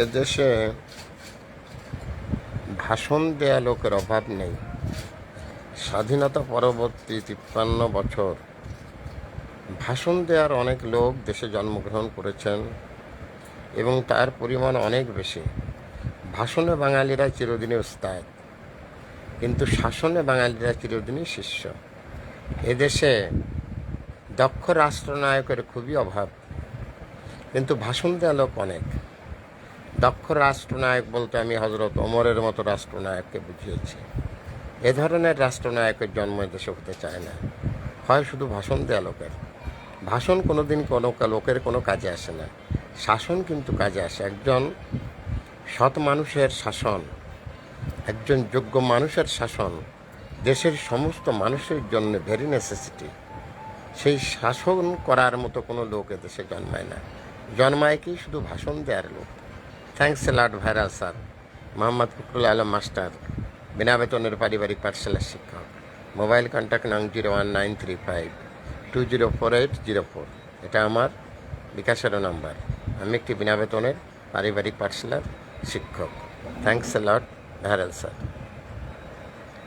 এদেশে ভাষণ দেয়া লোকের অভাব নেই। স্বাধীনতা পরবর্তী ৫৩ বছর ভাষণ দেওয়ার অনেক লোক দেশে জন্মগ্রহণ করেছেন এবং তার পরিমাণ অনেক বেশি। ভাষণে বাঙালিরা চিরদিনই ওস্তাদ, কিন্তু শাসনে বাঙালিরা চিরদিনই শিষ্য। এদেশে দক্ষ রাষ্ট্রনায়কের খুবই অভাব, কিন্তু ভাষণ দেওয়া লোক অনেক। দক্ষ রাষ্ট্রনায়ক বলতে আমি হজরত ওমরের মতো রাষ্ট্রনায়ককে বুঝিয়েছি। এ ধরনের রাষ্ট্রনায়কের জন্ম দেশে হতে চায় না, হয় শুধু ভাষণ দেওয়া লোকের। ভাষণ কোনো দিন কোনো লোকের কোনো কাজে আসে না, শাসন কিন্তু কাজে আসে। একজন সৎ মানুষের শাসন, একজন যোগ্য মানুষের শাসন দেশের সমস্ত মানুষের জন্য ভেরি নেসেসিটি। সেই শাসন করার মতো কোনো লোক এদেশে জন্মায় না, জন্মায় কি শুধু ভাষণ দেওয়ার লোক। Thanks a lot viral sir. Mohammad Fakhrul Alam master, বিনা বেতনের পারিবারিক পাঠশালার শিক্ষক। মোবাইল কন্ট্যাক্ট নং 01935204804। এটা আমার বিকাশেরও নাম্বার। আমি একটি বিনা বেতনের পারিবারিক পাঠশালার শিক্ষক। Thanks a lot viral sir.